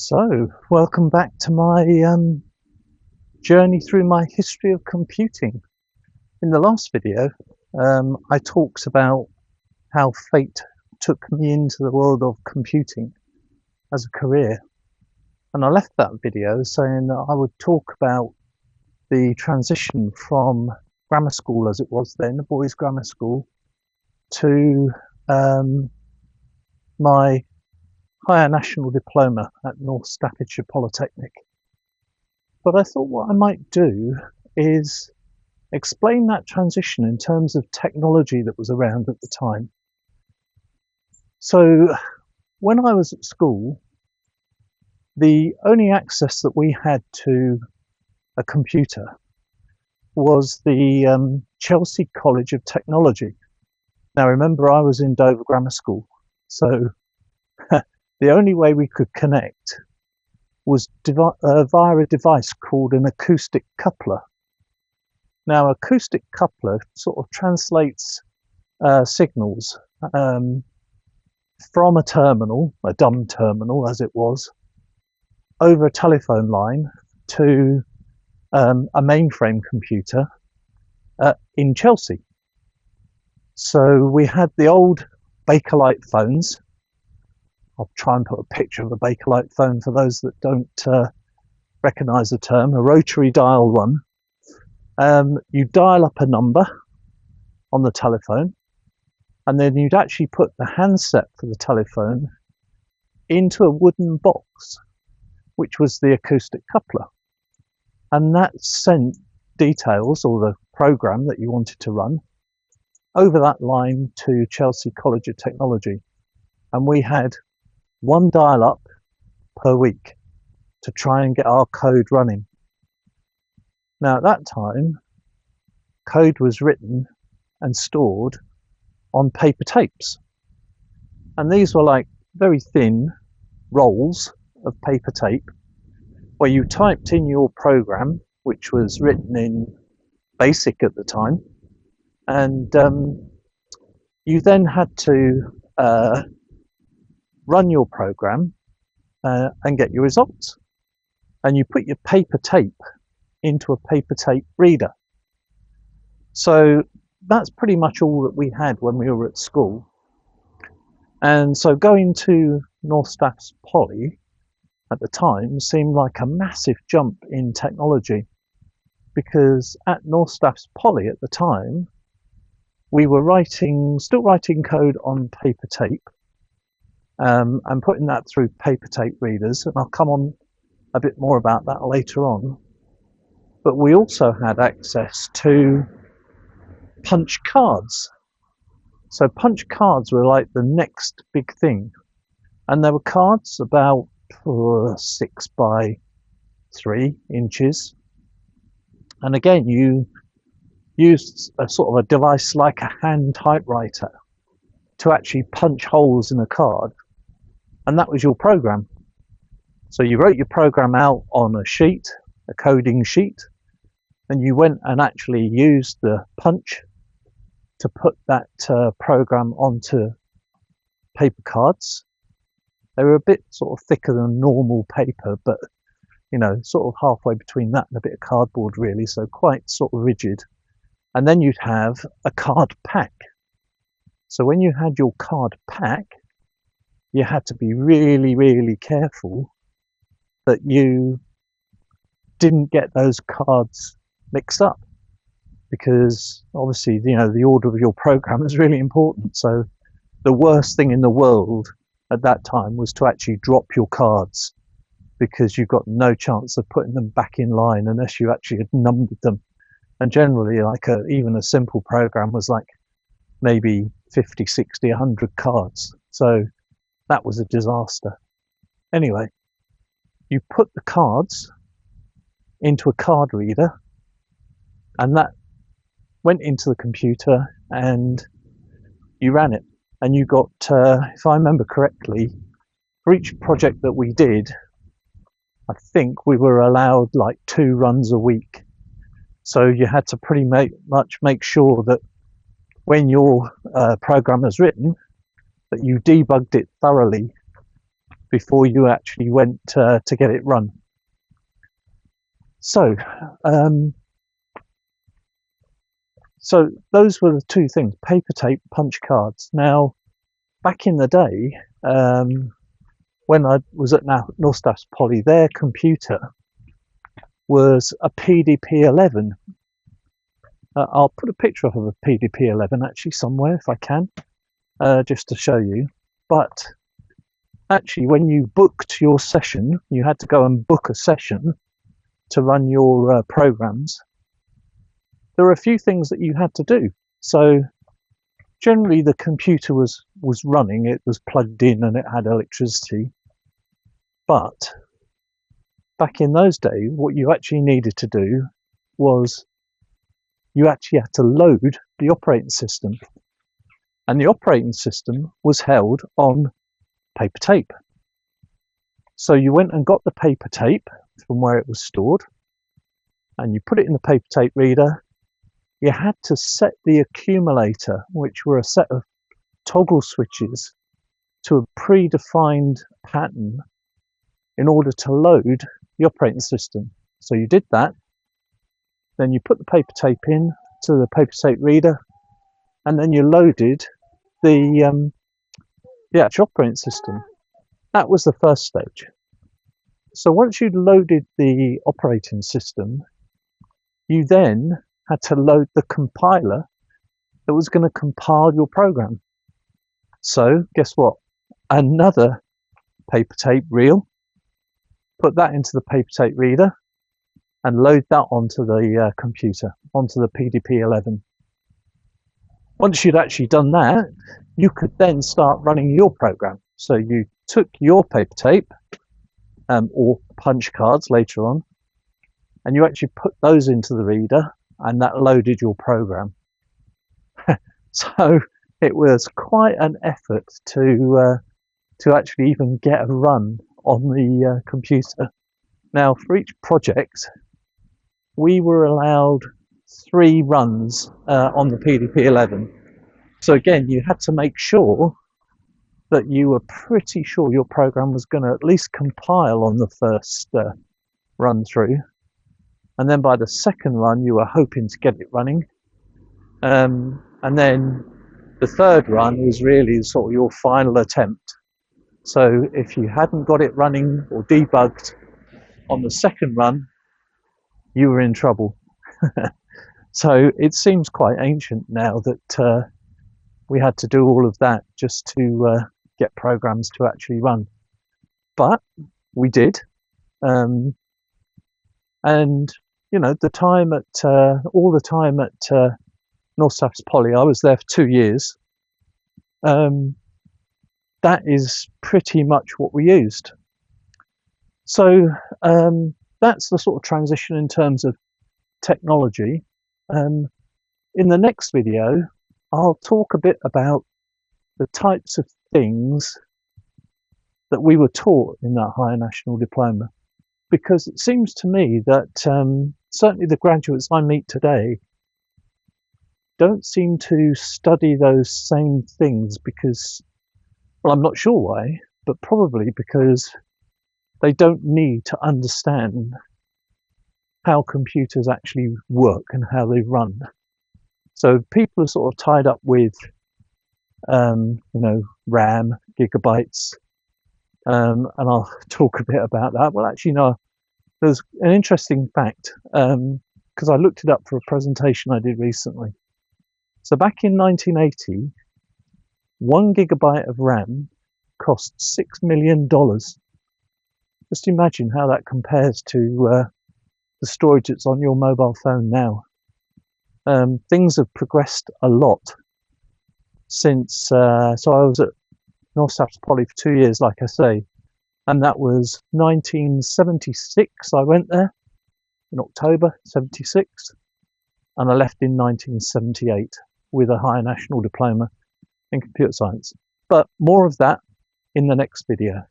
So, welcome back to my journey through my history of computing. In the last video, I talked about how fate took me into the world of computing as a career. And I left that video saying that I would talk about the transition from grammar school, as it was then, a boys' grammar school, to my higher national diploma at North Staffordshire Polytechnic. But I thought what I might do is explain that transition in terms of technology that was around at the time. So when I was at school, the only access that we had to a computer was the Chelsea College of Technology. Now remember, I was in Dover Grammar School, so the only way we could connect was via a device called an acoustic coupler. Now, acoustic coupler sort of translates signals from a terminal, a dumb terminal as it was, over a telephone line to a mainframe computer in Chelsea. So we had the old Bakelite phones. I'll try and put a picture of a Bakelite phone for those that don't recognise the term, a rotary dial one. You dial up a number on the telephone, and then you'd actually put the handset for the telephone into a wooden box, which was the acoustic coupler. And that sent details, or the program that you wanted to run, over that line to Chelsea College of Technology. And we had one dial-up per week to try and get our code running. Now at that time, code was written and stored on paper tapes. And these were like very thin rolls of paper tape where you typed in your program, which was written in BASIC at the time, and you then had to run your program and get your results. And you put your paper tape into a paper tape reader. So that's pretty much all that we had when we were at school. And so going to North Staffs Poly at the time seemed like a massive jump in technology, because at North Staffs Poly at the time, we were still writing code on paper tape, and putting that through paper tape readers, and I'll come on a bit more about that later on. But we also had access to punch cards. So punch cards were like the next big thing, and there were cards about 6 by 3 inches, and again you used a sort of a device like a hand typewriter to actually punch holes in a card, and that was your program. So you wrote your program out on a sheet, a coding sheet, and you went and actually used the punch to put that program onto paper cards. They were a bit sort of thicker than normal paper, but you know, sort of halfway between that and a bit of cardboard really, so quite sort of rigid. And then you'd have a card pack. So when you had your card pack, you had to be really, really careful that you didn't get those cards mixed up, because obviously, you know, the order of your program is really important. So the worst thing in the world at that time was to actually drop your cards, because you've got no chance of putting them back in line unless you actually had numbered them. And generally, like even a simple program was like maybe 50, 60, 100 cards. So that was a disaster. Anyway, you put the cards into a card reader, and that went into the computer, and you ran it. And you got, if I remember correctly, for each project that we did, I think we were allowed like 2 runs a week. So you had to pretty much make sure that when your program was written, that you debugged it thoroughly before you actually went to get it run. So so those were the two things: paper tape, punch cards. Now, back in the day, when I was at North Staffordshire Poly, their computer was a PDP-11. I'll put a picture of a PDP-11 actually somewhere if I can, just to show you. But actually, when you booked your session, you had to go and book a session to run your programs. There were a few things that you had to do. So generally the computer was running, it was plugged in and it had electricity. But back in those days, what you actually needed to do was you actually had to load the operating system. And the operating system was held on paper tape. So you went and got the paper tape from where it was stored, and you put it in the paper tape reader. You had to set the accumulator, which were a set of toggle switches, to a predefined pattern in order to load the operating system. So you did that, then you put the paper tape in to the paper tape reader, and then you loaded the actual operating system. That was the first stage. So once you'd loaded the operating system, you then had to load the compiler that was going to compile your program. So guess what? Another paper tape reel, put that into the paper tape reader and load that onto the computer, onto the PDP-11. Once you'd actually done that, you could then start running your program. So you took your paper tape or punch cards later on, and you actually put those into the reader, and that loaded your program. So it was quite an effort to actually even get a run on the computer. Now, for each project, we were allowed 3 runs on the PDP-11. So again, you had to make sure that you were pretty sure your program was going to at least compile on the first run through. And then by the second run, you were hoping to get it running. And then the third run was really sort of your final attempt. So if you hadn't got it running or debugged on the second run, you were in trouble. So it seems quite ancient now that we had to do all of that just to get programs to actually run. But we did. And you know, the time at all the time at North Staffordshire Poly, I was there for 2 years. That is pretty much what we used. So that's the sort of transition in terms of technology. In the next video, I'll talk a bit about the types of things that we were taught in that higher national diploma, because it seems to me that certainly the graduates I meet today don't seem to study those same things because, well, I'm not sure why, but probably because they don't need to understand how computers actually work and how they run. So people are sort of tied up with, you know, RAM, gigabytes, and I'll talk a bit about that. Well, actually, no, there's an interesting fact, because I looked it up for a presentation I did recently. So back in 1980, 1 gigabyte of RAM cost $6 million. Just imagine how that compares to the storage that's on your mobile phone now. Things have progressed a lot since, so I was at North Staffordshire Poly for 2 years, like I say, and that was 1976. I went there in October 76, and I left in 1978 with a higher national diploma in computer science. But more of that in the next video.